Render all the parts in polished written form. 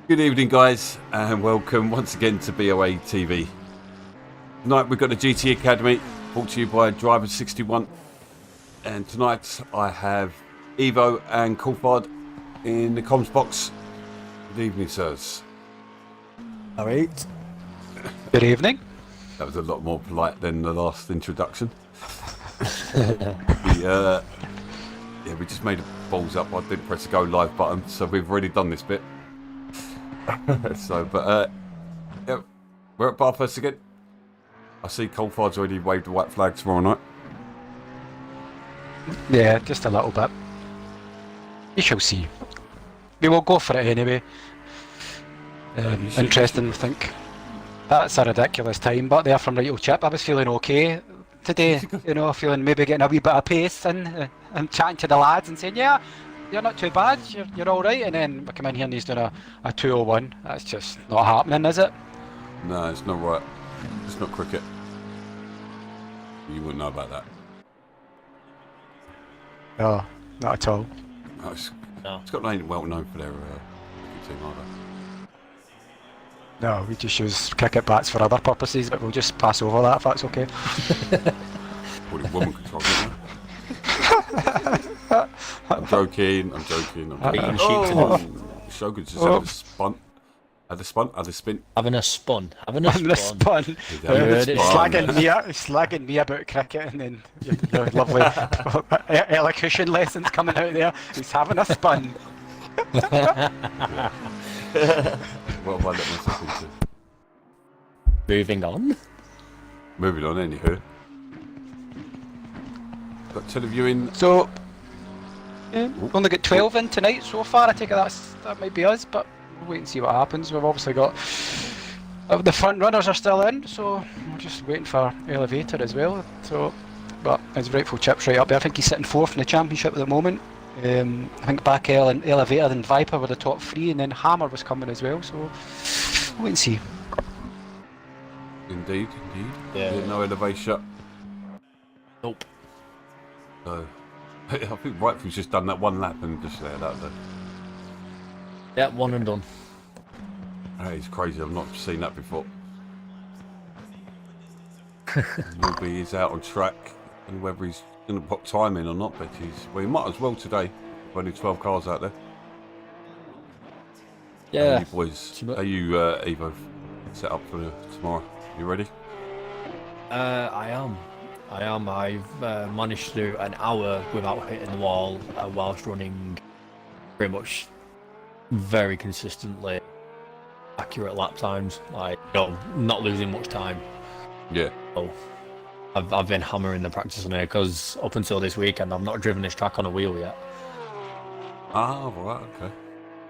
Good evening, guys, and welcome once again to BoATV. Tonight we've got the GT Academy, brought to you by Driver61, and tonight I have Evo and Coulthard in the comms box. Good evening, sirs. Alright. Good evening. That was a lot more polite than the last introduction. We just made balls up. I didn't press the go live button, so we've already done this bit. Yeah, we're at BATHURST again. I see Coulthard's already waved the white flag tomorrow night. Yeah, just a little bit. You shall see. We will go for it anyway. Interesting, I think. That's a ridiculous time, but there from Right Chip. I was feeling okay today, you know, feeling maybe getting a wee bit of pace and chatting to the lads and saying, yeah, you're not too bad, you're alright, and then we come in here and he's doing a 201. That's just not happening, is it? No, it's not right. It's not cricket. You wouldn't know about that. No, not at all. No, Scotland ain't well known for their cricket team either. No, we just use cricket bats for other purposes, but we'll just pass over that if that's okay. Probably woman control, isn't it? I'm joking. Shogun just had a spun. Had a spin. Having a spun. Slagging me about cricket, and then your lovely elocution lessons coming out there. He's having a spun. What have I let myself into? Moving on, anywho. Got televiewing. So, we've only got 12 in tonight so far. I take it that might be us, but we'll wait and see what happens. We've obviously got the front runners are still in, so we're just waiting for Elevator as well. So, but his rightful chip's right up there. I think he's sitting 4th in the championship at the moment. I think Back L and Elevator and Viper were the top 3, and then Hammer was coming as well. So, we'll wait and see. Indeed. Yeah. No Elevation. Nope. So, I think Rightful's just done that one lap and just there that there. Yeah, one and done. That is crazy. I've not seen that before. Maybe he's out on track, and whether he's going to put time in or not, but he might as well today. Only 12 cars out there. Yeah. How you boys? Are you Evo set up for tomorrow? You ready? I am. I've managed to do an hour without hitting the wall whilst running pretty much very consistently accurate lap times. Like, not losing much time. Yeah. So I've been hammering the practice on here because up until this weekend I've not driven this track on a wheel yet. Ah, right, okay.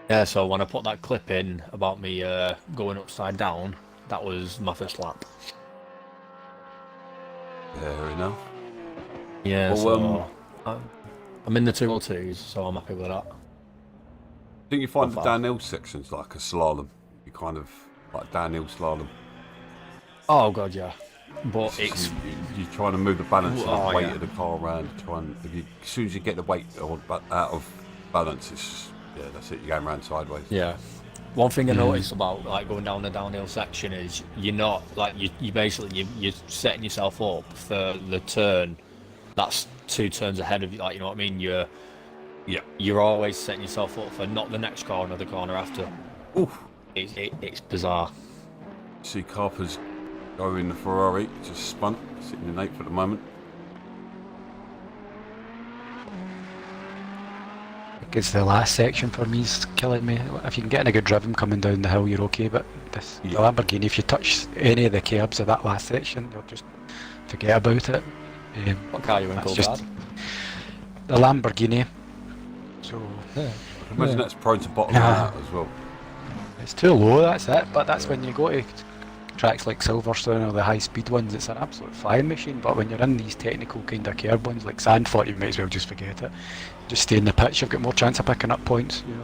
Yeah, so when I put that clip in about me going upside down, that was my first lap. Fair enough. Yeah, well, so I'm in the 202s, so I'm happy with that. I think you find the downhill sections like a slalom. You kind of like downhill slalom. Oh god, yeah. But you're trying to move the balance and the weight of the car around. As soon as you get the weight out of balance, that's it. You're going around sideways. Yeah. One thing I noticed about like going down the downhill section is you're not like you basically you're setting yourself up for the turn that's 2 turns ahead of you. Like, you know what I mean? You're always setting yourself up for not the next corner, the corner after. Oof. It's bizarre. See Carper's going in the Ferrari, just spun, sitting in 8th at the moment. It's the last section for me is killing me. If you can get in a good rhythm coming down the hill, you're okay, but the Lamborghini, if you touch any of the curbs of that last section, you'll just forget about it. What car you in, Coulthard? The Lamborghini. So I imagine that's prone to bottom out as well. It's too low, that's it, but that's when you go to tracks like Silverstone or the high speed ones, it's an absolute flying machine. But when you're in these technical kind of curb ones like Sandford, you might as well just forget it. Just stay in the pitch, you've got more chance of picking up points, you know.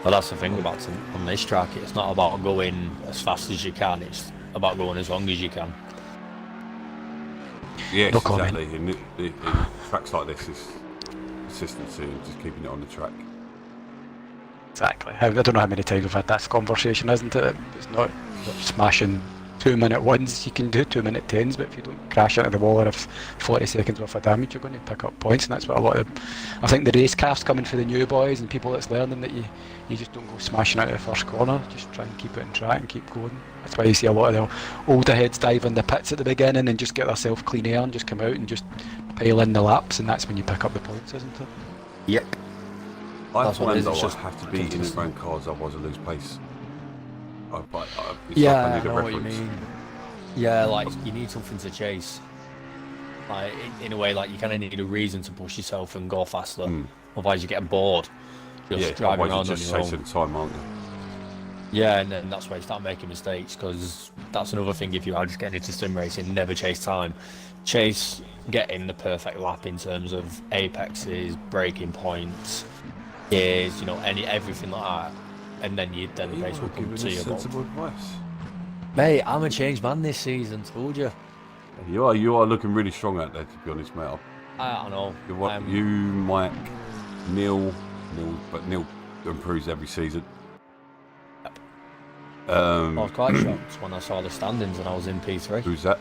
Well, that's the thing about on this track, it's not about going as fast as you can, it's about going as long as you can. Yes, No exactly. In tracks like this is consistency and just keeping it on the track. Exactly. I don't know how many times we've had this conversation, isn't it? It's not smashing 2-minute ones. You can do 2-minute 10s, but if you don't crash into the wall or if 40 seconds worth of damage, you're going to pick up points, and that's what a lot of. I think the racecraft's coming for the new boys and people that's learning that you just don't go smashing out of the first corner. Just try and keep it in track and keep going. That's why you see a lot of the older heads dive in the pits at the beginning and just get themselves clean air and just come out and just pile in the laps, and that's when you pick up the points, isn't it? Yep. I That's what it find is, though it's I just have to be in the round cars, otherwise I lose pace. It's like Yeah, I I need a know what you reference. mean. Yeah, like you need something to chase. Like in a way, like you kind of need a reason to push yourself and go faster. Otherwise, you get bored just driving otherwise around you're on just your chasing own. time, aren't you? Yeah, and then that's where you start making mistakes, because that's another thing. If you are just getting into sim racing, never chase time. Chase getting the perfect lap in terms of apexes, braking points, gears, everything like that, and then the pace will come to you. Sensible advice. Mate, I'm a changed man this season. Told you. You are looking really strong out there, to be honest, mate. I know. You, Mike, Neil, but Neil improves every season. I was quite shocked when I saw the standings and I was in P3. Who's that?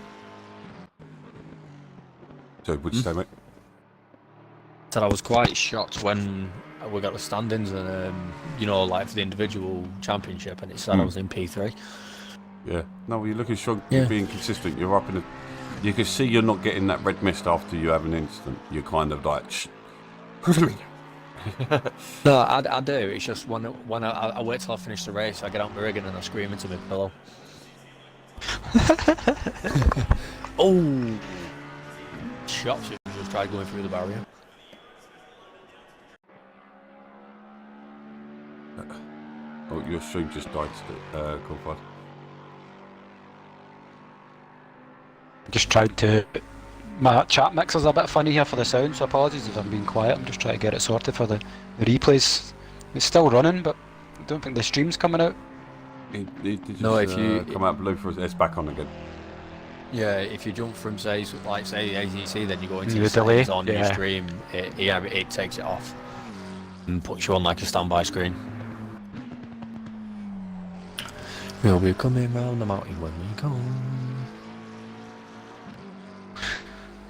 So, what'd you say, mate? Said I was quite shocked when we got the standings and like for the individual championship, and it said I was in P3. Yeah. No, you're looking strong. Yeah. You're being consistent. You're up in the. You can see you're not getting that red mist after you have an instant. You're kind of like. No, I do. It's just when I wait till I finish the race, I get out my rigging and I scream into my pillow. Oh! Shots, you just tried going through the barrier. Oh, your stream just died. Qualified. Just tried to. My chat mixer's a bit funny here for the sound, so apologies if I'm being quiet. I'm just trying to get it sorted for the replays. It's still running, but I don't think the stream's coming out. It just, No, if you come out blue for it's back on again. Yeah, if you jump from say ACC, then you go into The the delay, settings on your stream. It takes it off and puts you on like a standby screen. We'll be coming round the mountain when we come.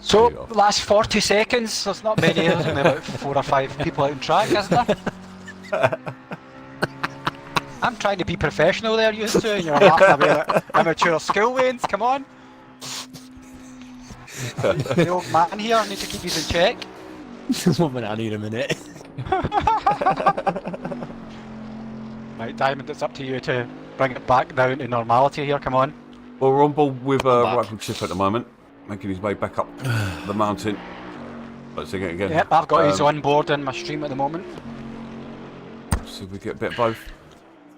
So, last 40 seconds, there's not many, there's only about 4 or 5 people out in track, isn't there? I'm trying to be professional there, you two, and you're laughing away like amateur school lanes, come on! The old man here, I need to keep you in check. One minute, I need a minute. Right, Diamond, it's up to you to bring it back down to normality here, come on. Well, we're on board with Rifle Chip at the moment, making his way back up the mountain. Let's sing it again. Yep, I've got his on board in my stream at the moment. See if we get a bit of both.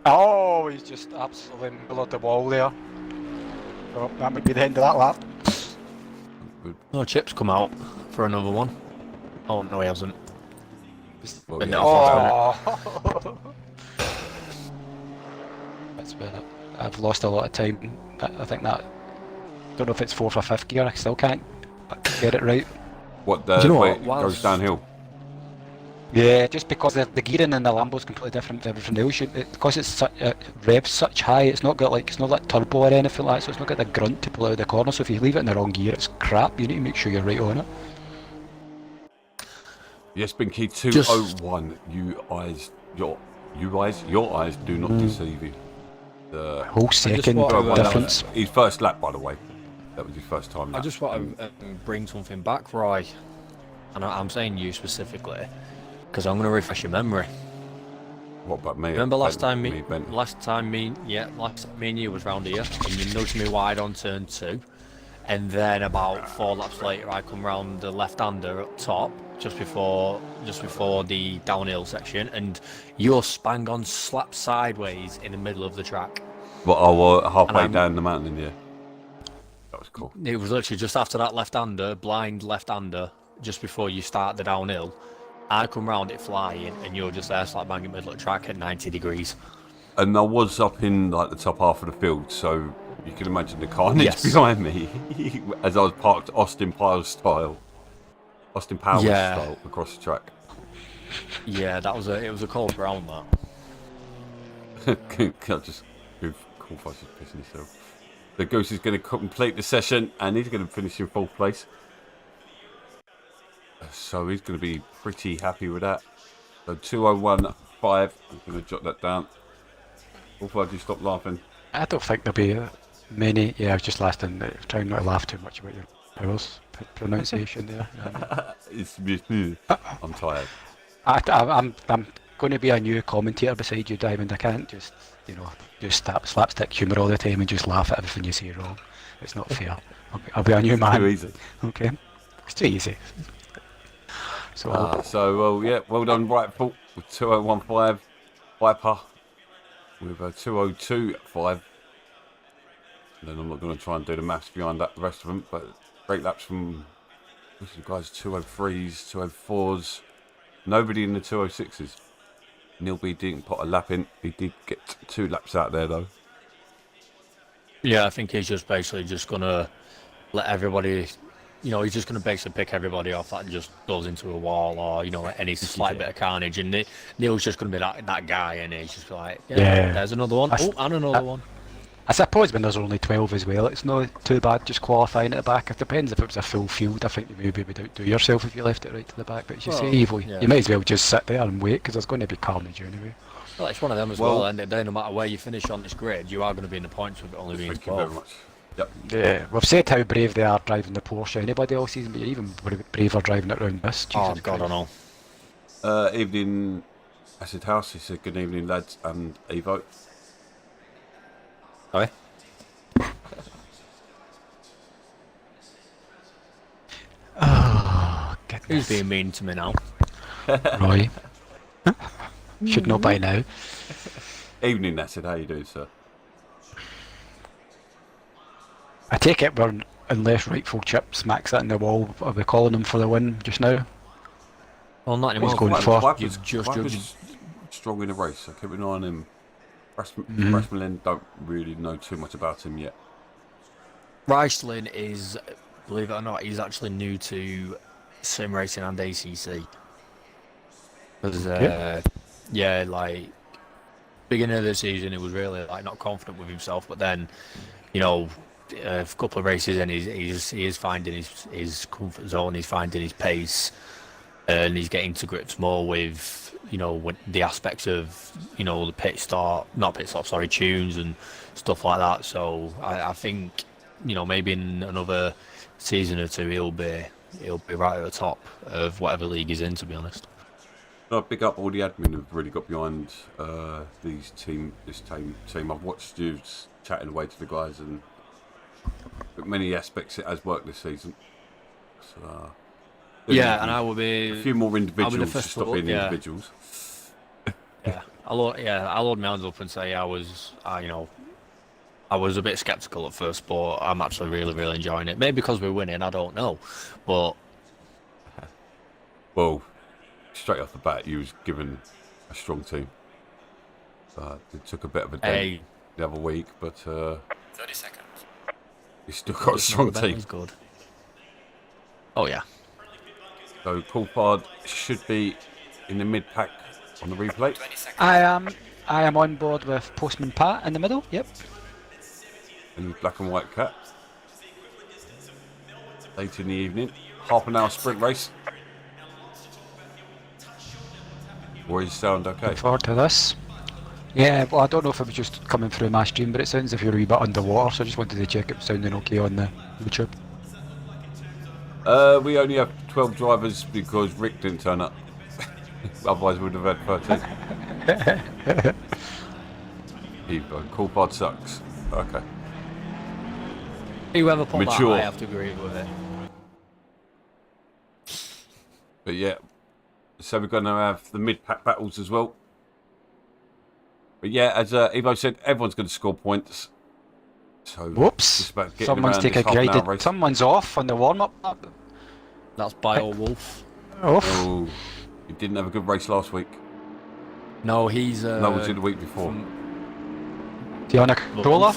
Oh, he's just absolutely middle of the wall there. Oh, that might be the end of that lap. No, Chip's come out for another one. Oh, no, he hasn't. Well, But yeah, no. Oh. That's been, I've lost a lot of time. I think that. Don't know if it's 4th or 5th gear. I still can't get it right. What Do you know way what? it goes downhill? Yeah, just because the gearing in the Lambo's completely different from everything else. Because it's such revs such high, it's not like turbo or anything like that. So it's not got the grunt to pull out of the corner. So if you leave it in the wrong gear, it's crap. You need to make sure you're right on it. Yes, Binky 201. Your eyes do not deceive you. The Whole second want to, difference. his first lap, by the way. That was his first time. I just want to bring something back, Roy. And I'm saying you specifically, because I'm going to refresh your memory. What about me? Remember last time me and you was round here, and you nudged me wide on turn 2, and then about 4 laps later I come round the left-hander up top, just before the downhill section, and you're spang on slap sideways in the middle of the track. Well, halfway down the mountain, yeah. That was cool. It was literally just after that left-hander, blind left-hander, just before you start the downhill. I come round it flying, and you're just there slap bang in the middle of the track at 90 degrees. And I was up in like the top half of the field, so you can imagine the carnage behind me as I was parked Austin Powers style across the track. Yeah, it was a cold brown, that. I'll just Cool Fudge is pissing himself. The Goose is going to complete the session and he's going to finish in 4th place. So he's going to be pretty happy with that. So 2:01.5. I'm going to jot that down. Cool Fudge, you stop laughing. I don't think there'll be many. Yeah, I was just trying not to laugh too much about your powers pronunciation there. I'm tired. I'm going to be a new commentator beside you, Diamond. I can't just do slapstick humour all the time and just laugh at everything you say wrong. It's not fair. I'll be a new man. Too easy. Okay, it's too easy. So, well done, Rightful, with 2:01.5. Viper with a 2:02.5. And then I'm not going to try and do the maths behind that, the rest of them, but great laps from this guys 2:03s, 2:04s. Nobody in the 2:06s. Neil B didn't put a lap in. He did get 2 laps out there though. Yeah, I think he's just basically just gonna let everybody. He's just going to basically pick everybody off that just goes into a wall or, any slight bit of carnage. And Neil's just going to be that guy, and he's just like, there's another one. And another one. I suppose when there's only 12 as well, it's not too bad just qualifying at the back. It depends if it was a full field. I think you maybe would outdo yourself if you left it right to the back. But as you say, you might as well just sit there and wait because there's going to be carnage anyway. Well, it's one of them as well. And no matter where you finish on this grid, you are going to be in the points with it only being 12. Thank you very much. Yep. Yeah, we've said how brave they are driving the Porsche anybody else season, but you're even braver driving it around this. Jesus God, I know. Evening, Acid House. He said, good evening, lads, and Evo. Hi. Oh, goodness. Who's being mean to me now? Roy. Should know by now. Evening, Acid. How you doing, sir? I take it unless Rightful Chip smacks that in the wall, are we calling him for the win just now? Well, not anymore. He's going for. Viper's strong in the race. I keep an eye on him. Rasmussen don't really know too much about him yet. Reislin is, believe it or not, he's actually new to sim racing and ACC. Because, beginning of the season, he was really not confident with himself, but then, a couple of races and he is finding his comfort zone, he's finding his pace, and he's getting to grips more with with the aspects of the tunes and stuff like that. So I think maybe in another season or two he'll be right at the top of whatever league he's in, to be honest. No, big up all the admin who've really got behind this team. I've watched you chatting away to the guys, and many aspects it has worked this season. So, and I will be a few more individuals to stop being individuals. I'll load my hands up and say I was a bit sceptical at first, but I'm actually really, really enjoying it. Maybe because we're winning, I don't know, but well, straight off the bat, you was given a strong team. It took a bit of a day the other week, but 30 seconds. You still got a strong team. Good. Oh yeah. So Coulthard should be in the mid pack on the replay. I am on board with Postman Pat in the middle. Yep. And black and white cat. Late in the evening, half an hour sprint race. Boys sound okay. Looking forward to this. Yeah, well, I don't know if it was just coming through my stream, but it sounds as if you're a wee bit underwater, so I just wanted to check it was sounding okay on the YouTube. We only have 12 drivers because Rick didn't turn up. Otherwise we would have had 13. Coulthard sucks. Okay. Whoever put Mature. that, I have to agree with it. But yeah, so we're going to have the mid-pack battles as well. But yeah, as Evo said, everyone's going to score points. So whoops! Someone's taken a graded. Someone's off on the warm-up. That's Bio Wolf. Oh, he didn't have a good race last week. No, he's. No, was it the week before? Is he on a controller?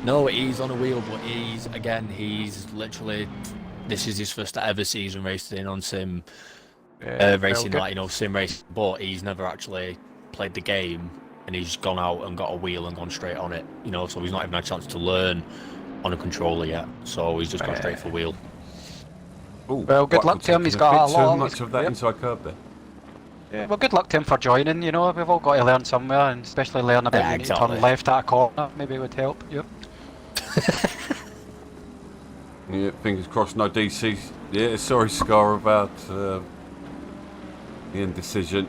No, he's on a wheel, but he's literally. This is his first ever season racing on sim. Racing sim racing, but he's never actually played the game and he's gone out and got a wheel and gone straight on it. You know, so he's not even had a chance to learn on a controller yet. So he's just gone straight for wheel. Ooh, Well, good luck to him. He's got a lot. Too much of that inside curb there. Yeah, well, good luck to him for joining. You know, we've all got to learn somewhere, and especially learn about when to turn left at a corner. Maybe it would help. Yep. Yeah, fingers crossed, no DC. Yeah, sorry, Scar, about the indecision.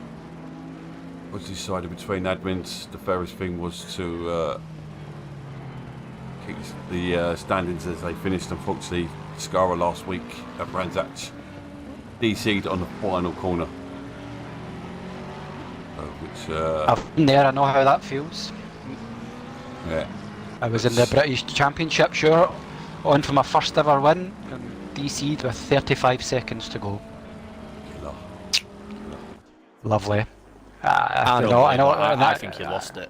Was decided between admins. The fairest thing was to keep the standings as they finished. Unfortunately, Scara last week at Brands Hatch DC'd on the final corner. I've been there, I know how that feels. Yeah. I was in the British Championship, sure, on for my first ever win, and DC'd with 35 seconds to go. Lovely. I know. I think you lost it.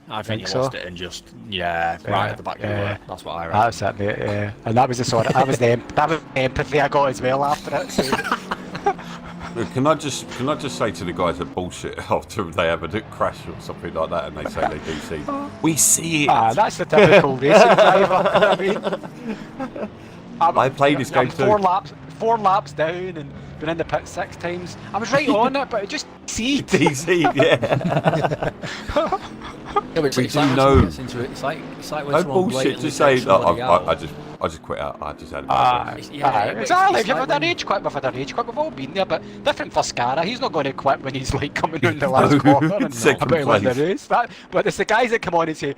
I think you lost it and just right at the back of the word. That's what I reckon. That's it, mate, yeah. And that was the empathy I got as well after it. So. Can I just say to the guys that bullshit after they have a crash or something like that and they say they DC? We see it. That's the typical racing driver. I mean, I played this game too. 4 laps down and been in the pit 6 times. I was right on it, but it just DC, yeah. Yeah, but it's like when no someone bullshit to say that I just quit out. I just had a bad day. Exactly. If you've had a rage quit, we've had a rage quit. We've all been there, but different for Scara. He's not going to quit when he's like coming round the last corner and about to win the race. But it's the guys that come on and say,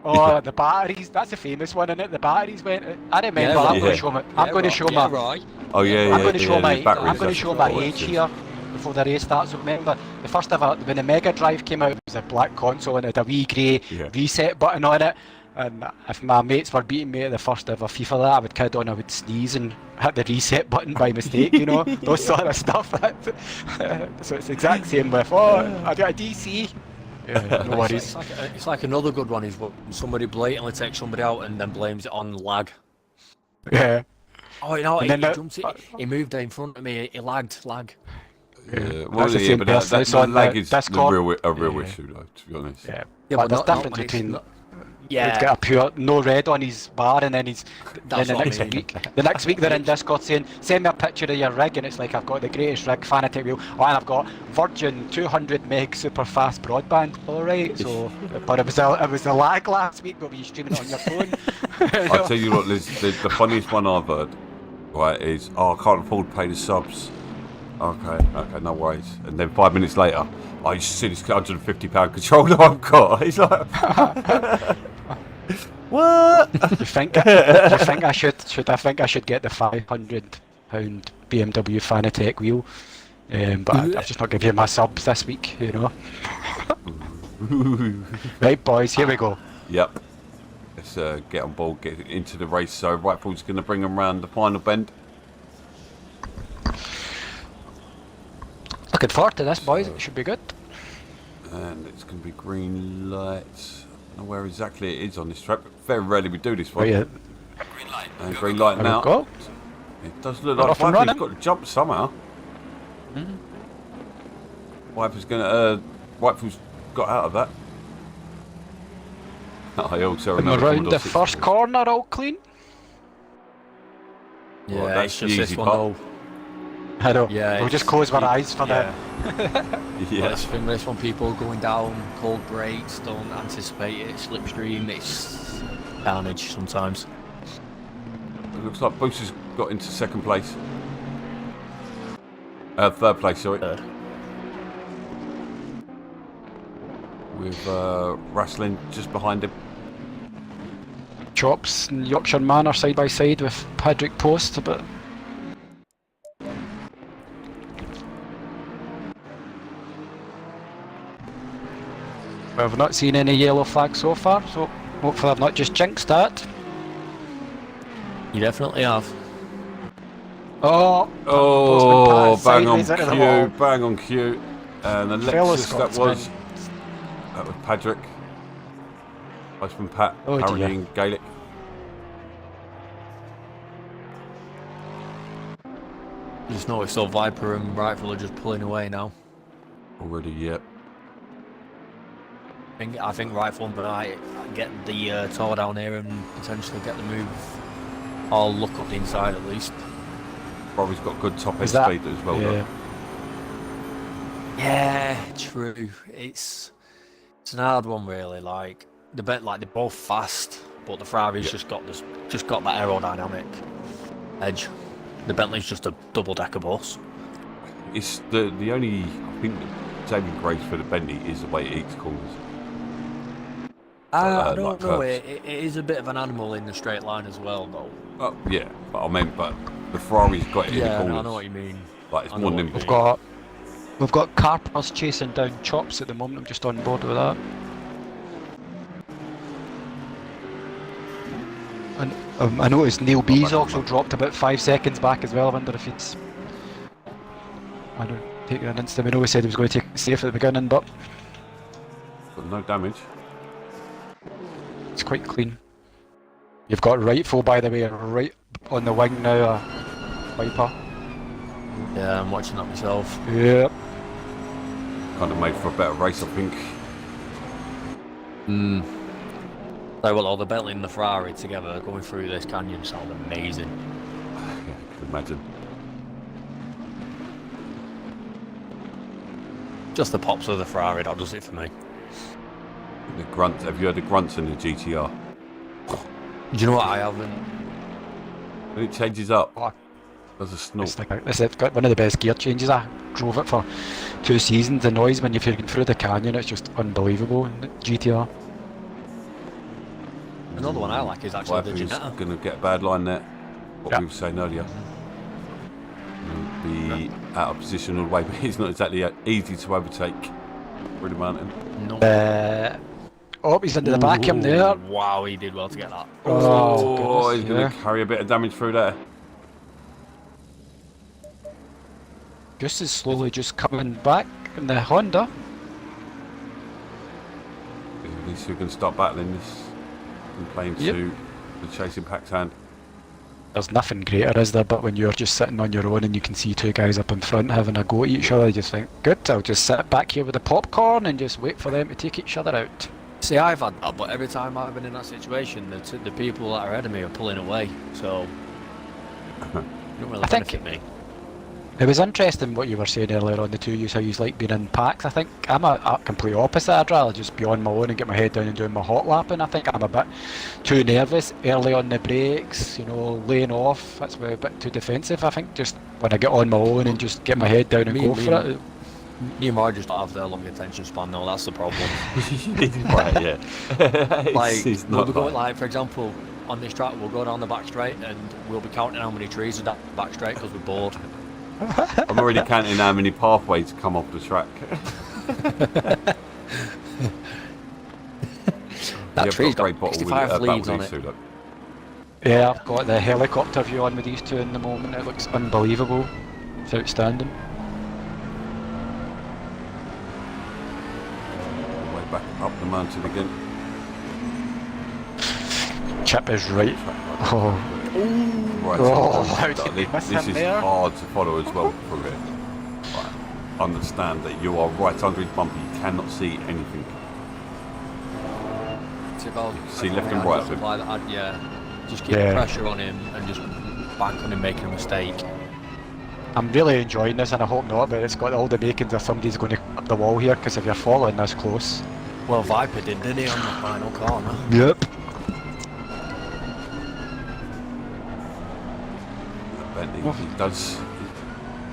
"Oh, the batteries." That's a famous one, isn't it? The batteries went. I remember. I'm going to show my. I'm going to show my. Oh yeah, I'm going to show my. I'm going to show my age here before the race starts. So remember, the first ever when the Mega Drive came out, it was a black console and it had a wee grey reset button on it. And if my mates were beating me at the first ever FIFA, that I would kid on, I would sneeze and hit the reset button by mistake. You know, those sort of stuff. So it's the exact same with I got a DC. Yeah, no worries. It's like another good one is when somebody blatantly takes somebody out and then blames it on lag. Yeah. Oh, you know, he moved in front of me. He lagged. Yeah, well, yeah, but that lag is a real issue, though. To be honest. Yeah, but there's difference between. Yeah. He's got a pure no red on his bar, and then the next week they're in Discord saying, "Send me a picture of your rig," and it's like I've got the greatest rig, Fanatec wheel, and I've got Virgin 200 meg super fast broadband. All right, so but it was the lag last week, but were you streaming it on your phone? I'll tell you what, Liz, the funniest one I've heard, right, is I can't afford to pay the subs. Okay, no worries. And then 5 minutes later, I used to see this £150 controller I've got. He's like, what? You think I should get the £500 BMW Fanatec wheel? But I've just not given you my subs this week, you know. Right, boys, here we go. Yep. Let's get on board, get into the race. So Rightful's going to bring them round the final bend. Looking forward to this, boys. It should be good. And it's going to be green lights. I don't know where exactly it is on this track, but very rarely we do this one. Oh, yeah. Green light. And green light now. Go. It does look like Viper's got to jump somehow. Viper's got out of that. I also remember around the first corner, all clean. Yeah, well, that's just the this easy one part. though. I know. Yeah, we'll just close our eyes for that. Yeah. It's this one, people going down, cold brakes, don't anticipate it, slipstream, it's carnage sometimes. It looks like Booster's got into second place. Third place, sorry. Third. With Wrestling just behind him. Chops and Yorkshire Man are side by side with Patrick Post, but we've not seen any yellow flags so far, so hopefully I've not just jinxed that. You definitely have. Oh, bang on cue. And the Lexus that was Patrick. Postman Pat, parodying Gaelic. Just noticed so Viper and Rightful are just pulling away now. Already, yep. I think right from tonight, get the tour down here and potentially get the move, or look up the inside at least. Ferrari's got good top end Is that- speed as well. yeah. Though. Yeah, true. It's an hard one really. Like they're both fast, but the Ferrari's just got that aerodynamic edge. The Bentley's just a double decker bus. It's the only, I think, saving grace for the Bentley is the way it eats corners. I don't like know. curves. It is a bit of an animal in the straight line as well, though. Oh, yeah, but the Ferrari's got it in the Yeah, corners. I know what you mean. Like it's I know more what you nimble. We've got Carpers chasing down Chops at the moment. I'm just on board with that. And I noticed Neil B's also dropped about 5 seconds back as well. I wonder if he's taking an instant. We know he said he was going to take it safe at the beginning, but But no damage. it's quite clean. You've got Rightful, by the way, right on the wing now, Viper. Yeah, I'm watching that myself. Yep. Kind of made for a better race, I think. So, well, the Bentley and the Ferrari together going through this canyon sound amazing. Yeah, I can imagine. Just the pops of the Ferrari, that does it for me. The grunts. Have you heard the grunts in the GTR? Do you know what I haven't? When it changes up, Oh, there's a snort. it's got one of the best gear changes. I drove it for 2 seasons. The noise when you're going through the canyon, it's just unbelievable in the GTR. Another one I like is actually the Wifey's Ginetta. going to get a bad line there. What Yeah. we were saying earlier. He'll be out of position all the way, but he's not exactly easy to overtake. Through the mountain. No. He's into the back of him there. Wow, he did well to get that. Oh, he's goodness, going to carry a bit of damage through there. Gus is slowly just coming back in the Honda. At least we can start battling this and playing Yep. to the chasing pack's hand. There's nothing greater, is there, but when you're just sitting on your own and you can see 2 guys up in front having a go at each other, you just think, good, I'll just sit back here with the popcorn and just wait for them to take each other out. See, I've had that, but every time I've been in that situation, the people that are ahead of me are pulling away, so it don't really I think- benefit me. It was interesting what you were saying earlier on the two of you, how you like being in packs. I think I'm a complete opposite. I'd rather just be on my own and get my head down and doing my hot lapping. I think I'm a bit too nervous early on the brakes, laying off. That's why I'm a bit too defensive. I think just when I get on my own and just get my head down and go for it. Me and Marge just don't have the long attention span, though. That's the problem. Right, yeah. Like, It's we'll not be going, like, for example, on this track, we'll go down the back straight and we'll be counting how many trees are down the back straight because we're bored. I'm already counting how many pathways come off the track. That You've tree's got a got great bottle 65 with leaves on battle it. suit, Yeah, I've got the helicopter view on with these two in the moment. It looks unbelievable. It's outstanding. Way back up the mountain again. Chip is right. Oh, Right, Oh, so how did we this, miss this him is there? hard to follow as well from here. Right. Understand that you are right under his bumper, you cannot see anything. See left and right of him. Just keep Yeah. pressure on him and just bank on him making a mistake. I'm really enjoying this, and I hope not, but it's got all the makings of somebody's going to up the wall here, because if you're following this close. Well, Viper didn't he, on the final corner? Yep. Bentley, he does.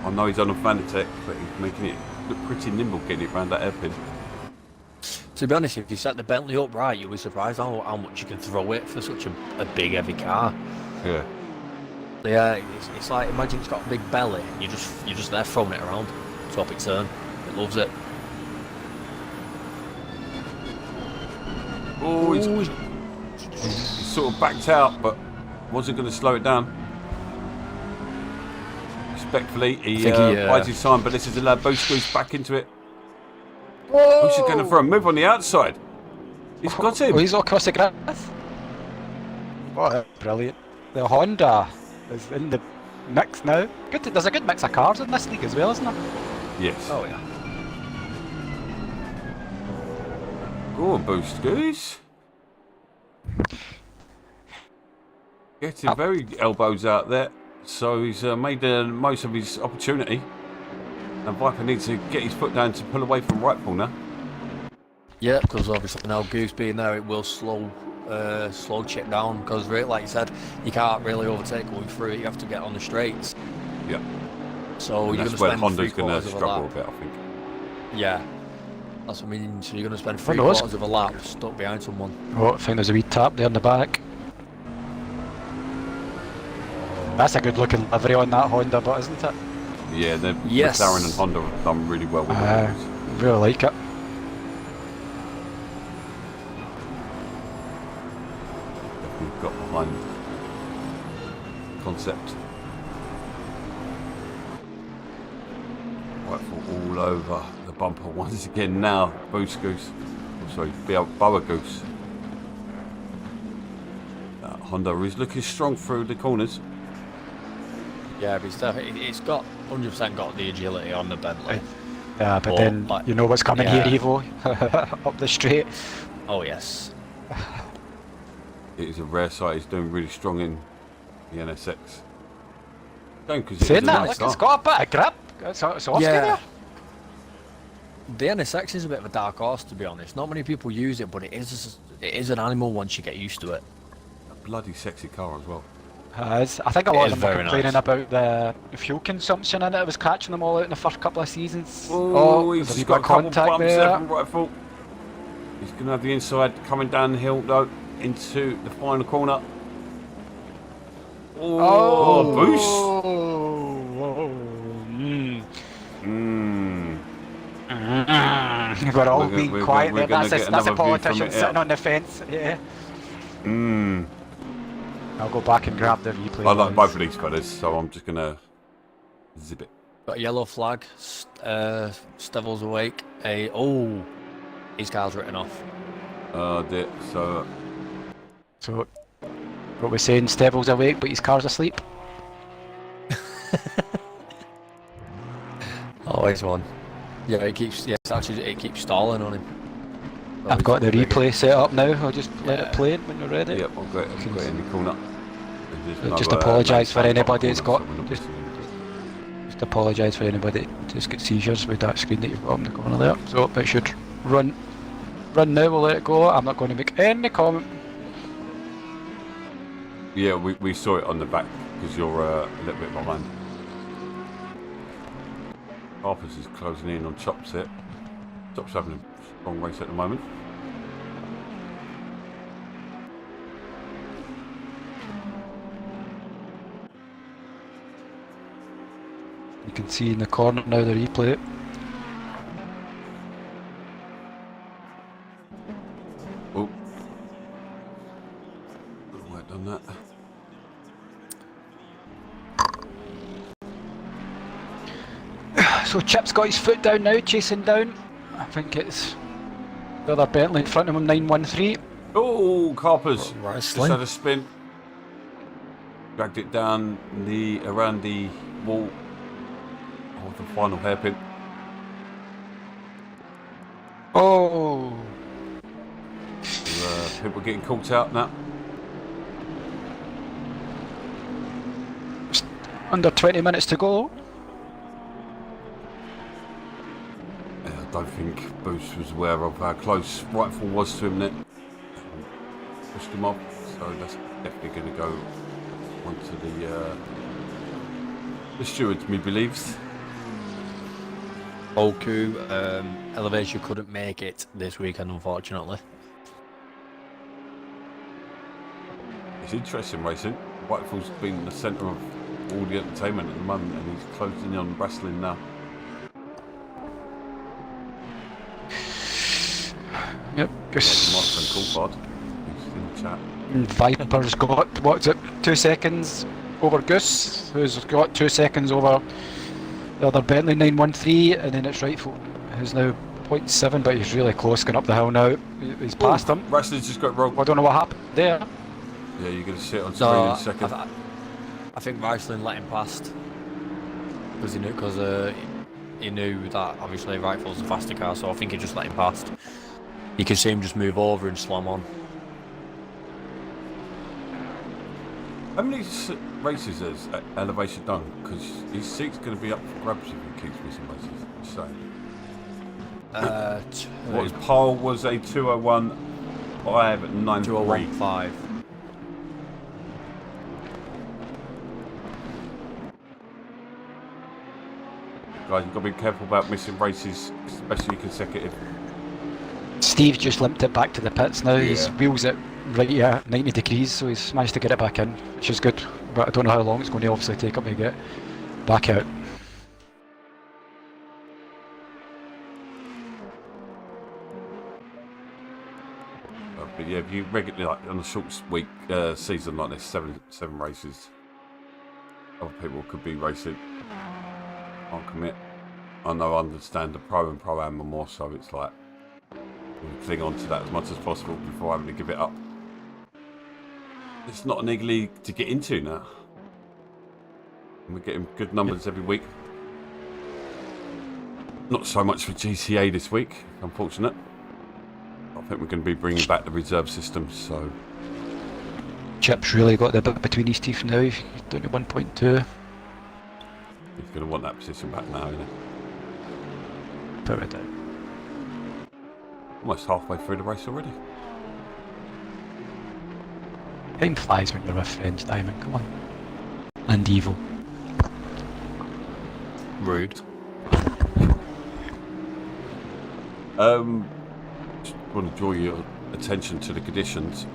I know he's on a Fanatec, but he's making it look pretty nimble getting it round that hairpin. To be honest, if you set the Bentley up right, you'll be surprised how much you can throw it for such a big, heavy car. Yeah. Yeah, it's like, imagine it's got a big belly, you're just there throwing it around, top it turn. It loves it. Oh, he's sort of backed out, but wasn't going to slow it down. Respectfully, he bides his time, but this is allowed both screws back into it. Oh, she's going for a move on the outside. He's got him. Oh, he's all across the grass. What brilliant. The Honda is in the mix now. There's a good mix of cars in this league as well, isn't there? Yes. Oh yeah. Go on, Boost Goose. Getting very elbows out there, so he's made the most of his opportunity. And Viper needs to get his foot down to pull away from Rightful now. Yeah, because obviously now Goose being there, it will slow chip down. Because like you said, you can't really overtake going through it. You have to get on the straights. Yeah. So and you're that's going where to spend Honda's going to 3/4 of a struggle a lap. bit, I think. Yeah. That's what I mean. So you're going to spend Who knows? 3/4 of a lap stuck behind someone. Oh, I think there's a wee tap there in the back. That's a good looking livery on that Honda, but isn't it? Yeah, the Yes. McLaren and Honda have done really well with it. Really like it. We've got behind concept. Rightful all over the bumper once again now. Boost Goose. Oh, sorry, Boa Goose. Honda is looking strong through the corners. Yeah, but it's got 100% got the agility on the Bentley. Yeah, but Or, then like, you know what's coming yeah. here, Evo, up the straight. Oh yes. It is a rare sight. He's doing really strong in the NSX. Because it's a Saying that, nice like car. it's got a bit of grip. It's Oscar Yeah. there. The NSX is a bit of a dark horse, to be honest. Not many people use it, but it is an animal once you get used to it. A bloody sexy car as well. I think a It lot is of them were very complaining nice. about the fuel consumption in it. It was catching them all out in the first couple of seasons. Oh, there's he's wee got a bit of couple contact bumps there. there from Rightful. He's going to have the inside coming down the hill though into the final corner. Oh, boost! We're all We're being gonna- quiet we're there. gonna That's get a another view from politician it, sitting yeah. on the fence. Yeah. I'll go back and grab the replay. I like ones. both of these fellas, so I'm just going to zip it. Got a yellow flag. Stevel's awake. His car's written off. So So, what we're saying, Stevel's awake, but his car's asleep. Always one. Yeah, it keeps stalling on him. I've got the replay set up now. I'll just let Yeah. it play when you're ready. yep, I've got it in the corner. Just apologise for anybody that's got. Just apologise for anybody that just got seizures with that screen that you've got in the corner there. So it should run now. We'll let it go. I'm not going to make any comment. Yeah, we saw it on the back because you're a little bit behind. Harper's is closing in on Chops here. Chops having a strong race at the moment. You can see in the corner now the replay. Oh, right done that. So Chip's got his foot down now, chasing down. I think it's the other Bentley in front of him, 913. Oh, Carpers Right, just sling. had a spin. Dragged it down around the wall of the final hairpin. Oh, People getting caught out now. under 20 minutes to go. I don't think Boost was aware of how close Rightful was to him then. Pushed him off, so that's definitely going to go onto the stewards, me believes. Oku, Elevation couldn't make it this weekend, unfortunately. It's interesting racing. Rightful's been the centre of all the entertainment at the moment, and he's closing on wrestling now. Yep, Like just Martin Coulthard, who's in the chat. Viper's got, what's it, 2 seconds over Gus, who's got 2 seconds over the other Bentley 913, and then it's Rightful, who's now 0.7, but he's really close going up the hill now. He's past him. Wrestling's just got wrong. I don't know what happened there. Yeah, you're going to see it on screen in a second. I think Riceland let him past because he knew that obviously Rightful's a faster car, so I think he just let him past. You can see him just move over and slam on. How many races has Elevation done? Because his seat's going to be up for grabs if he keeps missing races. So, what was pole was a 201.593. 201.5. Guys, you've got to be careful about missing races, especially consecutive. Steve's just limped it back to the pits now. His Yeah. wheels at right at 90 degrees, so he's managed to get it back in, which is good. But I don't know how long it's going to obviously take him to get back out. But yeah, if you regularly, like on a short week season like this, seven races, other people could be racing. Can't commit. I know, I understand the pro and pro-am more, so it's like we'll cling on to that as much as possible before having to give it up. It's not an easy league to get into now. And we're getting good numbers every week. Not so much for GCA this week, unfortunate. I think we're going to be bringing back the reserve system, so... Chip's really got the bit between his teeth now, he's down to 1.2. He's going to want that position back now, isn't he? Put it down. Almost halfway through the race already. Time flies when you're with friends, Diamond, come on. And evil. Rude. Just want to draw your attention to the conditions.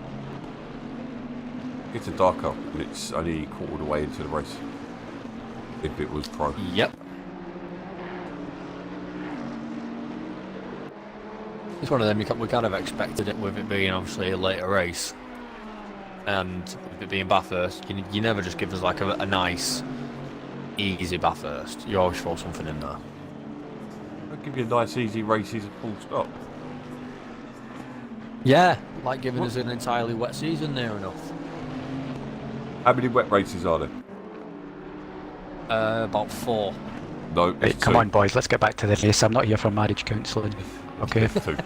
It's getting darker and it's only quarter of the way into the race. If it was pro. Yep. It's one of them, we kind of expected it with it being obviously a later race. And with it being Bathurst, you never just give us like a nice, easy Bathurst. You always throw something in there. I'll give you a nice easy races at full stop. Yeah, like giving us an entirely wet season near enough. How many wet races are there? About 4. No, Right, come on boys, let's get back to the race. I'm not here for marriage counselling. Okay. There's 2.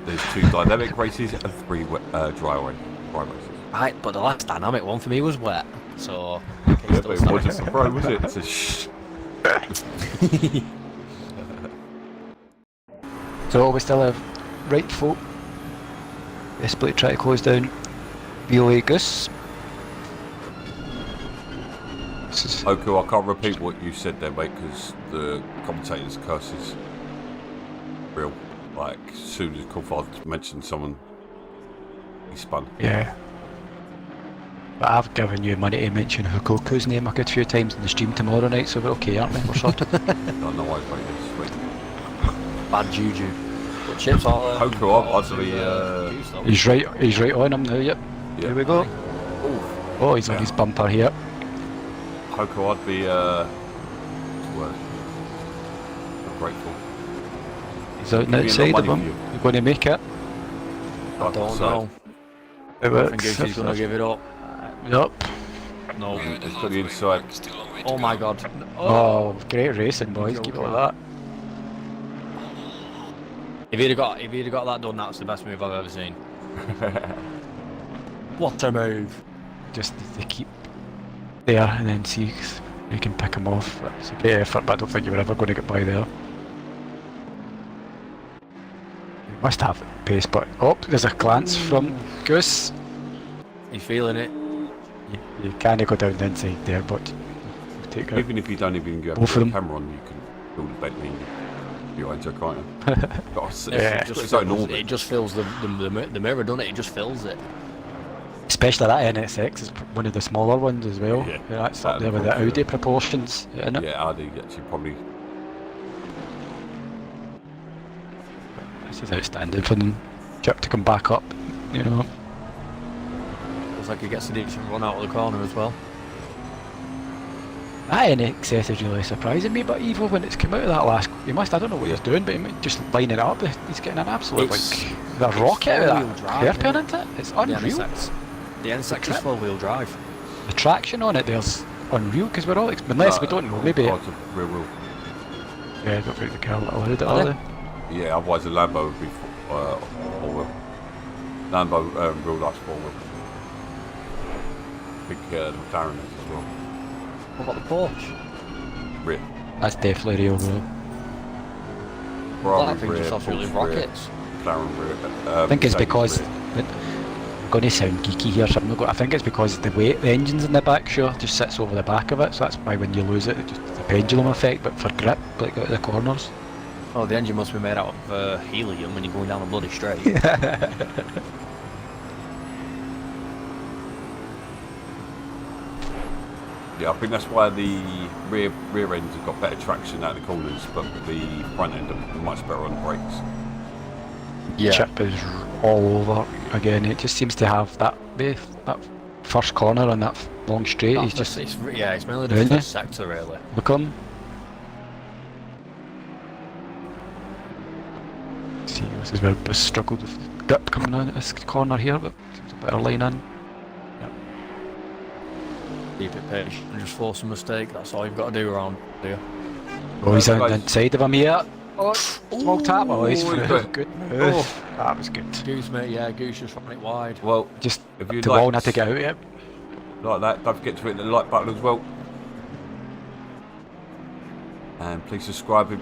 There's 2 dynamic races and 3 dry races. Right, but the last dynamic one for me was wet, so... Yeah, but it wasn't a pro, was it? It's a shh. So we still have right folk. The split try to close down BOA Goose. Oku, I can't repeat what you said there, mate, because the commentator's curse is real. Like, as soon as Coulthard mentioned someone, he spun. Yeah. But I've given you money to mention Hukoku's name a good few times in the stream tomorrow night, so we're okay, aren't we? We're sorted. I know why, mate, it's sweet. Bad juju. But chips are... Oku, I'd be... He's right on him now, yep. Yeah. Here we go. Ooh. Oh, he's on his bumper here. Coco, I'd be grateful. He's out on the outside of him. He's going to make it. I don't know. It I works. think he's going to give it up. Nope. No. It's got the inside. Oh my god. Oh, great racing, boys. Keep it like that. If he'd have got that done, that's the best move I've ever seen. What a move. Just to keep there and then see if you can pick him off. It's a great effort, but I don't think you were ever going to get by there. You must have pace, but oh, there's a glance from Goose. He's feeling it. You can't go down the inside there, but take it. Even if you don't even get Both the of them. camera on, you can build a Bentley behind you, can't you? It's Yeah. so normal. It just fills the mirror, doesn't it? It just fills it. Especially that NSX is one of the smaller ones as well. Yeah. That's up there with the Audi proportions, isn't it? Yeah, Audi actually probably. This is outstanding for them. Chip to come back up, you know. Looks like he gets a decent run out of the corner as well. That NXS is really surprising me, but Evo, when it's come out of that last, I don't know what he's doing, but he might just lining it up. He's getting an absolute the rocket out of that hairpin, isn't it? It's unreal. The NSX is 4-wheel drive. The traction on it there's unreal, because we're all, unless we don't know, maybe. Oh, it's a real. Yeah, I don't think the car allowed it, are they? Yeah, otherwise the Lambo would be No, real nice four-wheel. I think the McLaren is as well. What about the Porsche? Rear. That's definitely real though. Ferrari That thing rear, just absolutely Porsche rear, rockets. McLaren rear. I think it's Mercedes because rear. I'm going to sound geeky here, so I'm not going. I think it's because the weight, the engine's in the back, sure, just sits over the back of it, so that's why when you lose it, it's just a pendulum effect. But for grip, like out of the corners. Oh, the engine must be made out of helium when you're going down a bloody straight. Yeah, I think that's why the rear ends have got better traction out of the corners, but the front end are much better on the brakes. Yeah. Chip is all over again. It just seems to have that first corner on that long straight. He's just it's mainly the Really? first sector, really. look on. See, this is where Bus struggled with grip coming in at this corner here, but seems a better line in. Keep it patient and just force a mistake. That's all you've got to do around here. Oh, he's on the guys. inside of him here. Oh, small tap. Oh, he's Oh, through. good. Good move. Oh. That was good. Goose, mate, yeah, Goose just ran it wide. Well, Just if up you to the wall and had to get out. Yep. like that, don't forget to hit the like button as well. And please subscribe if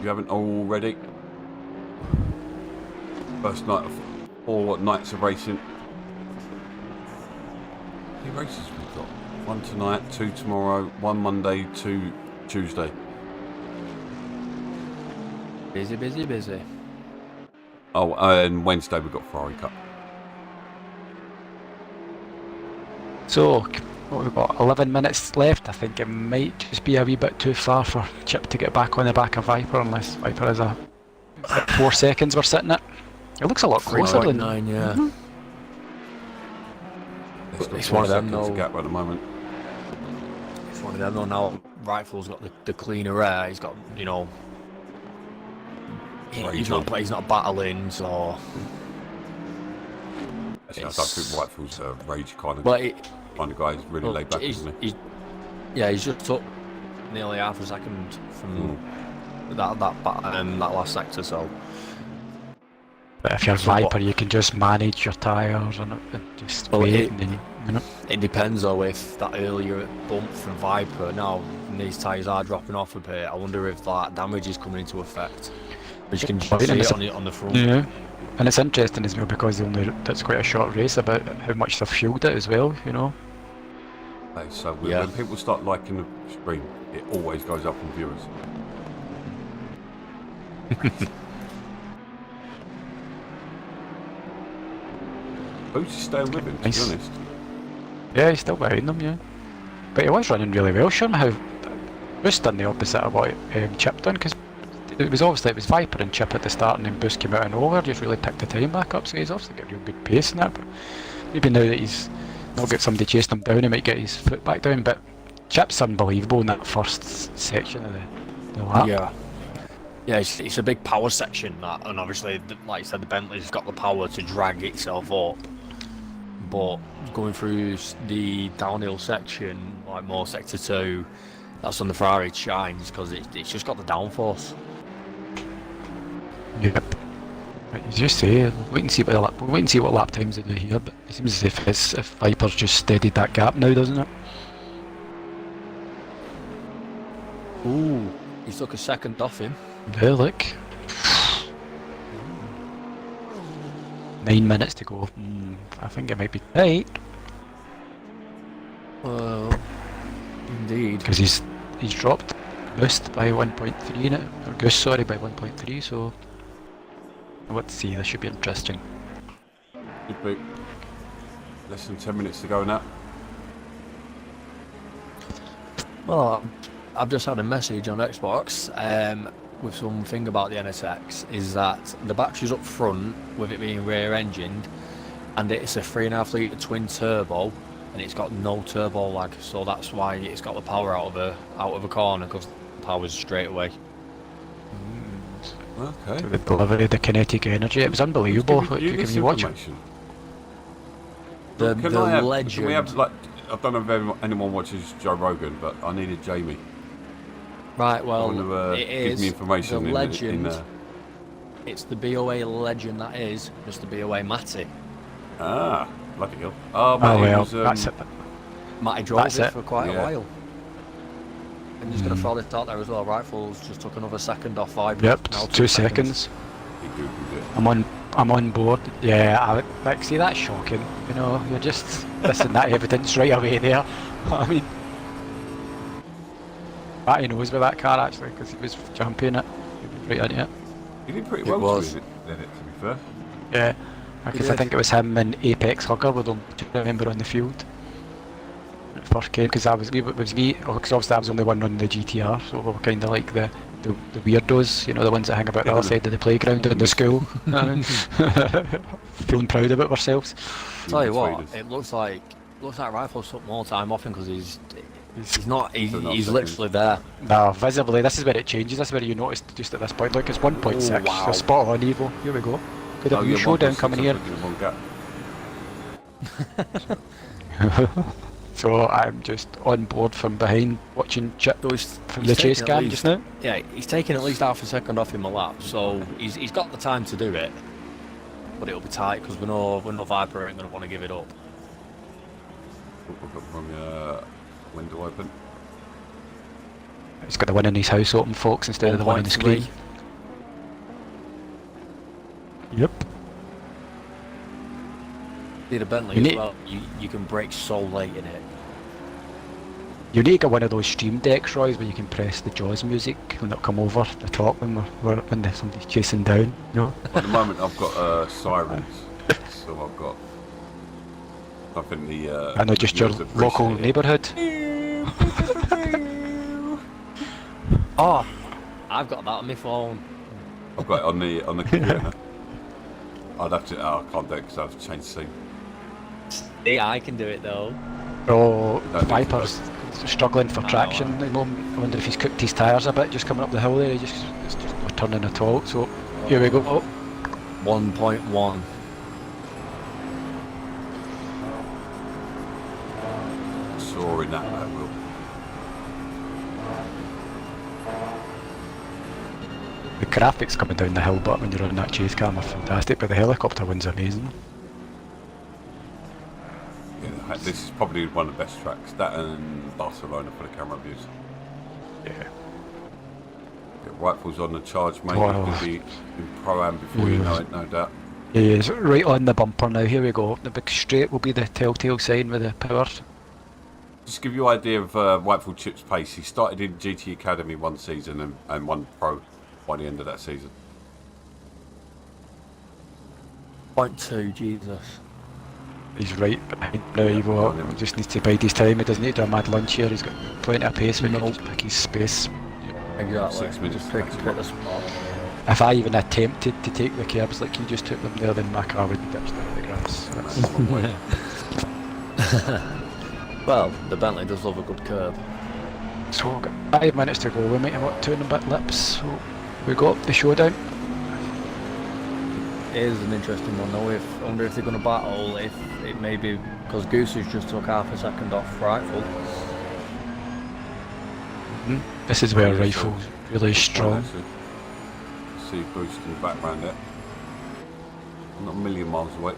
you haven't already. First night of 4 nights of racing. How many races we've got? 1 tonight, 2 tomorrow, 1 Monday, 2 Tuesday. Busy, busy, busy. Oh, and Wednesday we've got Ferrari Cup. So, what we've got? 11 minutes left. I think it might just be a wee bit too far for Chip to get back on the back of Viper, unless Viper is a 4 seconds we're sitting at. It looks a lot closer than 3.9, yeah. Mhm. It's one of them, seconds though. gap at the moment. It's one of them, though. Now, Rifle's got the cleaner air. He's got, you know... He's not battling, so... Actually, I don't think Whitefield's a rage kind of guy. He's really laid back, isn't he? He's just took nearly half a second from that last sector, so... But if you're So what- Viper, you can just manage your tyres and just Well, wait, and then, you know. It depends, though, if that earlier bump from Viper, now these tyres are dropping off a bit, I wonder if that damage is coming into effect. But you can just see it on the front. Yeah. And it's interesting as well because that's quite a short race about how much they've fueled it as well, you know. Hey, so Yeah. when people start liking the stream, it always goes up in viewers. Who's staying with him, to Nice. be honest? Yeah, he's still behind them, yeah. But he was running really well. Show him how Boost done the opposite of what Chip done, because it was Viper and Chip at the start, and then Boost came out and over, just really picked the time back up, so he's obviously got real good pace in that. But maybe now that he's not got somebody chasing him down, he might get his foot back down. But Chip's unbelievable in that first section of the lap. Yeah, it's a big power section, that, and obviously, like I said, the Bentley's got the power to drag itself up. But going through the downhill section, like more sector 2, that's when the Ferrari shines, because it's just got the downforce. Yep. But you just say, wait and see what lap times they do here. But it seems as if Viper's just steadied that gap now, doesn't it? Ooh, he took a second off him. Yeah, look. 9 minutes to go. I think it might be tight. Well, indeed. Because he's dropped Boost by 1.3 in it, or Goose, sorry, by 1.3. So let's see. This should be interesting. Good boot. Less than 10 minutes to go now. Well, I've just had a message on Xbox with something about the NSX, is that the battery's up front with it being rear engined, and it's a 3.5 litre twin turbo, and it's got no turbo lag, so that's why it's got the power out of a corner, because the power's straight away. Okay. The delivery of the kinetic energy, it was unbelievable. Give you Can this you watch it? information? The Can we legend. have, like, I don't know if anyone watches Joe Rogan, but I needed Jamie. Right, well, Someone it gives is me information the legend. in It's the BOA legend that is Mr. BOA Matty. Ah, bloody hell. Oh, Oh man, well, was, that's it. Matty drove That's it it. for quite a Yeah. while. I'm just going to throw this out there as well. Rifles just took another second off Viper. Yep, Now 2 seconds. He googled it. I'm on board. Yeah, like, see, that's shocking. You know, you're just missing that evidence right away there. I mean, Matty knows with that car actually, because he was jumping it. He was right into it. He did pretty It well was. to it, to be fair. Yeah, because I did. think it was him and Apex Hugger with them. Do you remember on the field? When it first came, because it was me. Because obviously I was the only one running the GTR, so we were kind of like the weirdos, you know, the ones that hang about the other side of the playground in the school. Feeling proud about ourselves. Tell you what, Tweeters. it looks like Rifles took more time off him because he's not he's second. literally there. No, visibly, this is where it changes. This is where you notice just at this point. Look, it's 1.6. Oh, wow. So spot on, Evo. Here we go. Could have a showdown coming here. So I'm just on board from behind, watching Chip So he's from the chase taking at cam least- just now. Yeah, he's taking at least half a second off him a lap, so he's got the time to do it. But it'll be tight because we know Viper ain't going to want to give it up. We've got from window open. He's got the one in his house open, folks, instead of the one on the screen. 1.3. Yep. See the Bentley You as need- well. You can brake so late in it. You need to get one of those stream decks, Roy's, where you can press the Jaws music when it'll come over the top when somebody's chasing down. You know? At the moment, I've got sirens, so I've got. I think the. I know, just your viewers local appreciate it. neighbourhood. Oh, I've got that on my phone. I've got it on the computer. I'd have to. Oh, I can't do it because I have to change the scene. Yeah, I can do it though. Oh, That needs Viper's struggling for traction at the moment. I wonder if he's cooked his tyres a bit just coming up the hill there. It's just not turning at all. So here we go. Oh, 1.1. Soaring that will. the graphics coming down the hill, but when you're on that chase cam are fantastic. But the helicopter one's amazing. Yeah, this is probably one of the best tracks. That and Barcelona for the camera views. Yeah. Get rifles on the charge, mate. Wow. You're going to be in pro-am before you know it, no doubt. He is right on the bumper now. Here we go. The big straight will be the telltale sign with the power. Just give you an idea of Whitefield Chip's pace. He started in GT Academy one season and won pro by the end of that season. 0.2, Jesus. He's right behind now. He just needs to bide his time. He doesn't need to do a mad lunch here. He's got plenty of pace. We can just pick his space. Exactly. 6 minutes. Just pick the spot. If I even attempted to take the curbs like he just took them there, then my car would be ditched into the grass. Well, the Bentley does love a good curb. So we've got 5 minutes to go. We might have what, 2 and a bit laps. So we got the showdown. It is an interesting one though. I wonder if they're going to battle. If it may be because Goose has just took half a second off Rifle. This is where Rifle's really strong. See Boost in the background there. Not a million miles away.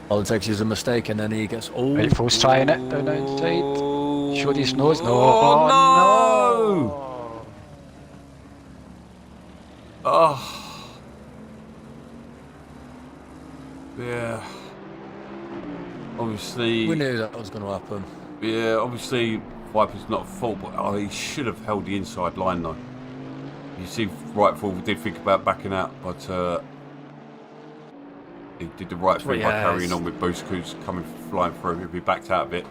All it takes is a mistake and then he gets Rifle's trying it down the outside. Showed his nose. No. Oh, no! Oh. Yeah. Obviously. We knew that was going to happen. Yeah, obviously Viper's not at fault, but he should have held the inside line though. You see, Rightful did think about backing out, but he did the right thing by carrying on with Boost who's coming flying through. If he backed out of it,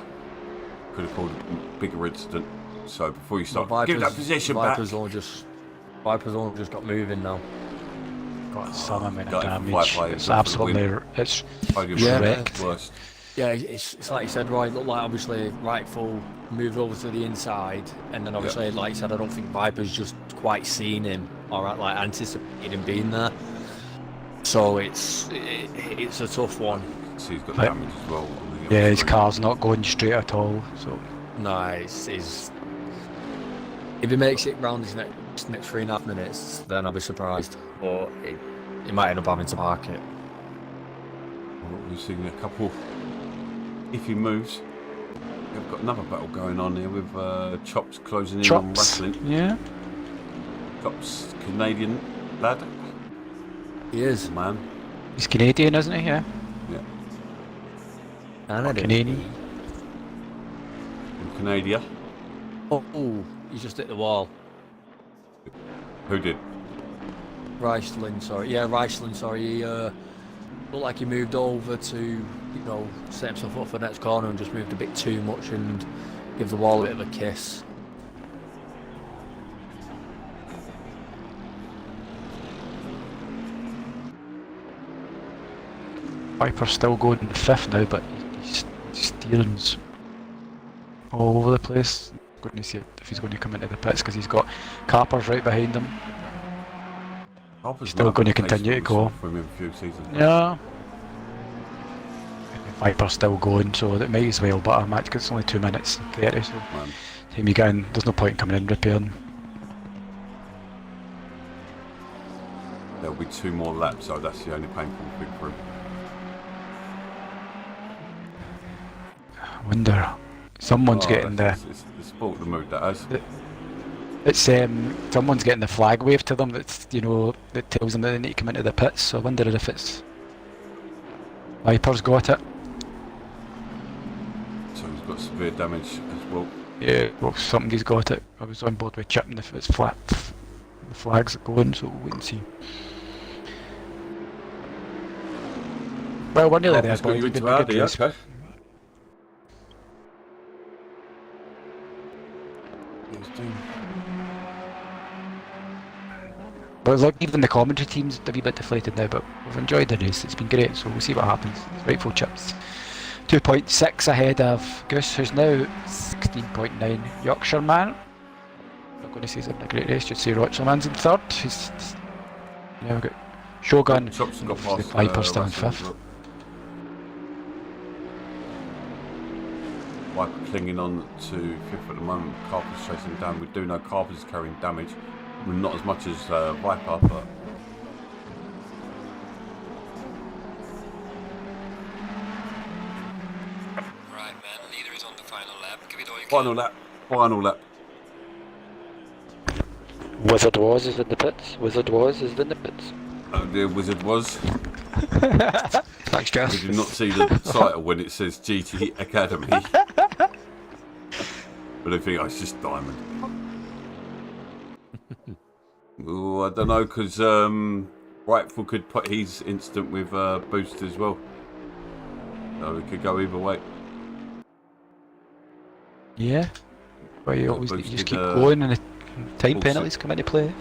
could have caused a bigger incident. So before you start, give that position back. Viper's only just got moving now. Got some amount Got of it for damage. flat It's play, absolutely. It's Podium wrecked. worst. Yeah, it's like you said, right? Looked like obviously Rightful moved over to the inside, and then obviously, like you said, I don't think Viper's just quite seen him or like anticipated him being there. So it's a tough one. See, he's got damage as well. On the Yeah, other his side. car's not going straight at all. So No, it's if he makes it round his next 3.5 minutes, then I'll be surprised. But he might end up having to park it. we've seen a couple iffy moves. We've got another battle going on here with Chops closing in on Wrestling. Yeah. Chops, Canadian lad. He is. Man. He's Canadian, isn't he? Yeah. Yeah. Canadian. From Canada. Oh, he's just hit the wall. Who did? Reisling, sorry. Yeah, Reisling, sorry. He looked like he moved over to, you know, set himself up for the next corner and just moved a bit too much and give the wall a bit of a kiss. Viper's still going in the 5th now, but he's steering's all over the place. Going to see if he's going to come into the pits because he's got Carpers right behind him. Harper's Still going to continue to go. For him in a few seasons. Yeah. Viper's still going, so it might as well, but a match because it's only 2 minutes and 30, so time you get in, there's no point in coming in repairing. There'll be 2 more laps, so that's the only painful thing for him. I wonder, someone's getting the... It's sport the mood that has. It's someone's getting the flag waved to them that's, you know, that tells them that they need to come into the pits, so I wonder if it's... Viper's got it. So he's got severe damage as well. Yeah, well, somebody's got it. I was on board with Chip, and if it's flat, the flags are going, so we'll wait and see. Well, we're nearly there, boys. It's been a good race. Okay. But look, even the commentary team's a wee bit deflated now, but we've enjoyed the race. It's been great, so we'll see what happens. Rightful Chips 2.6 ahead of Goose, who's now 16.9. Yorkshire Man. I'm not going to say he's having a great race, just say Yorkshire Man's in 3rd. Yeah, we've got Shogun, Chops got the past Viper still in 5th. Viper clinging on to 5th at the moment. Carper's chasing down. We do know Carper's carrying damage. I mean, not as much as Viper, but... Right, man. Leader is on the final lap. Give it all you Final lap. Final lap. Wizard Was is in the pits. Wizard Was is in the pits. The Wizard was. Thanks, Jeff. Did you not see the title when it says GT Academy? But I think it's just Diamond. Oh, I don't know, because Rightful could put his instant with Boost as well. So it could go either way. Yeah. Well, you always Boosted, you just keep going and the time penalties come into play.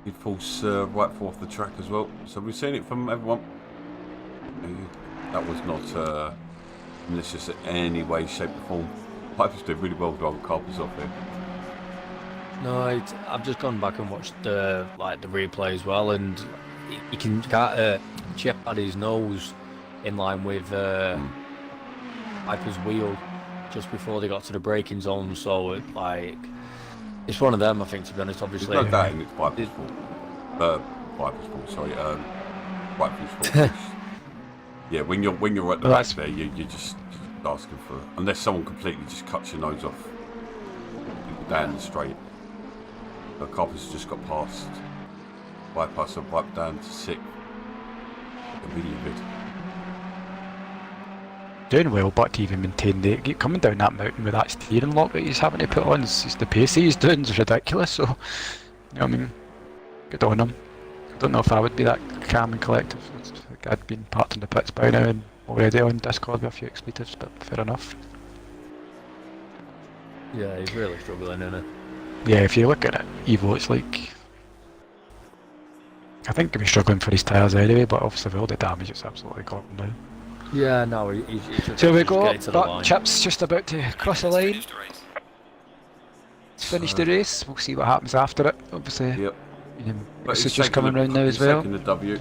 He falls Rightful off the track as well. So we've seen it from everyone. That was not malicious in any way, shape or form. Piper's doing really well driving Carpers off here. No, I've just gone back and watched the replay as well, and you can Chip had his nose in line with Piper's wheel just before they got to the braking zone. So it's one of them, I think, to be honest. Obviously, there's no doubt it's Piper's fault. Piper's fault. Sorry, Piper's fault. Yeah, when you're at the back there, you're just asking for, unless someone completely just cuts your nose off down the straight. But Carper's just got past, bypass and pipe down to 6th. Really good. Doing well, but to even maintain the coming down that mountain with that steering lock that he's having to put on, is the pace he's doing is ridiculous. So, you know what I mean, good on him. I don't know if I would be that calm and collected. I'd been parked in the pits by now and already on Discord with a few expletives, but fair enough. Yeah, he's really struggling, isn't he? Yeah, if you look at it, Evo, it's like... I think he'll be struggling for his tyres anyway, but obviously with all the damage, it's absolutely gone now. Yeah, no, he's so we just go, getting to the but line. Chip's just about to cross the line. It's finished the race, we'll see what happens after it, obviously. Yep. This is just coming round now as well. Second the W.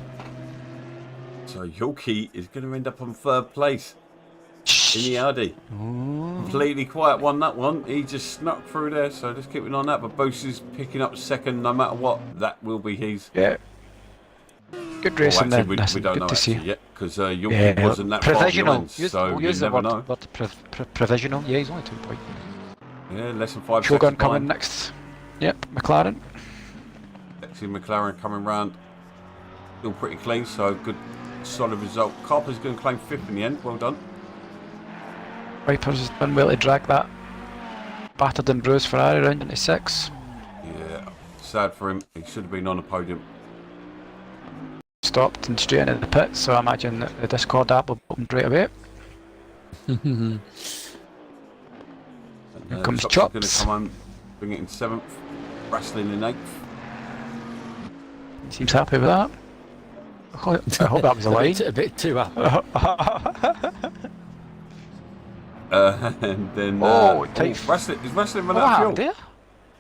So Yorkie is going to end up on 3rd place in the Audi. Completely quiet won that one. He just snuck through there, so just keeping on that. But Boost is picking up 2nd no matter what. That will be his. Yeah. Good racing actually, then. we Listen, don't good know to see. actually yet because Yorkie wasn't that far provisional. behind, so We'll you use the never word, know. provisional. Yeah, he's only 2 points. Yeah, less than 5 Shogun seconds coming behind. next. Yep, McLaren. Actually, McLaren coming round. Still pretty clean, so good, solid result. Carper's going to claim 5th in the end. Well done. Viper's done well to drag that battered and bruised Ferrari round into 6. Yeah, sad for him. He should have been on the podium. Stopped and straight into the pit, so I imagine that the Discord app will open straight away. And, Here comes Chops Chops. going to come on, bring it in 7th. Wrestling in 8th. Seems happy with that. I hope that was a line. A bit too happy. And then tight. is wrestling run What out of happened fuel? there?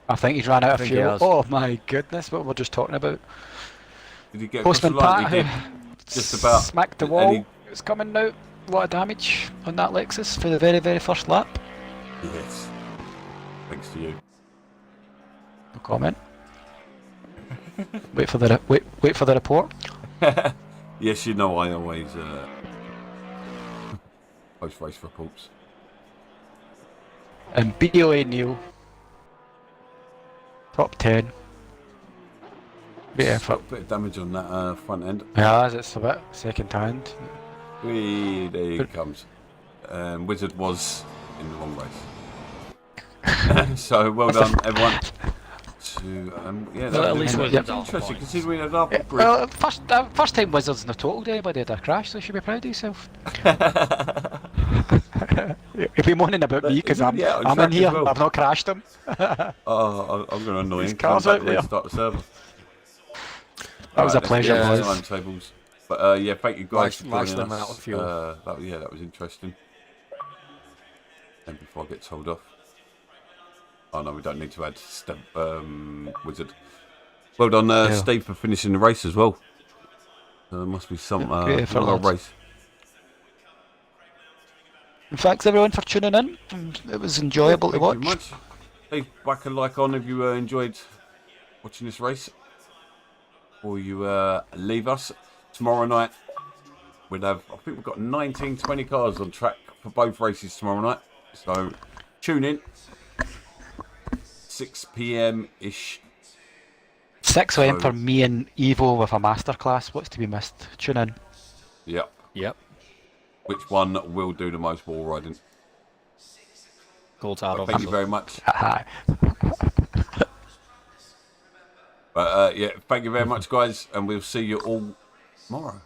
I think he's ran out of think he fuel. has. Oh my goodness, what we're just talking about. Did he get across the Postman line? Pat He did. Just about. smacked the And wall. It's coming now. A lot of damage on that Lexus for the very, very first lap. Yes. Thanks to you. No comment. wait for the wait for the report. Yes, you know I always post race reports. And BOA Neil. Top 10. Bit of effort. Got a bit of damage on that front end. Yeah, it's a bit second hand. Whee, there he comes. Wizard was in the wrong race. So well done, everyone. Yeah, Well, at least was Wizard's off interesting points. considering a double group. Well, first time Wizards in the total anybody had a crash, so you should be proud of yourself. If you're moaning about me because I'm Yeah, on in track as here, well. I've not crashed him. Oh, I'm going to annoy These him. cars Come out back there. and start the server. That was a Let's pleasure, get boys. the timetables. But yeah, thank you guys for Nice joining amount us. of fuel. That was interesting. And before I get told off. Oh no, we don't need to add Wizard. Well done, Steve, for finishing the race as well. There must be some great effort, another lads. race. And thanks everyone for tuning in. It was enjoyable to Thank you watch. much. Leave back a like on if you enjoyed watching this race. Or you leave us. Tomorrow night, we'll have, I think we've got 19, 20 cars on track for both races tomorrow night. So tune in. 6 p.m.-ish. 6 a.m. So- for me and Evo with a masterclass. What's to be missed? Tune in. Yep. Yep. Which one will do the most wall riding? Gold hard, Thank you obviously. very much. Hi. But yeah, thank you very much, guys, and we'll see you all tomorrow.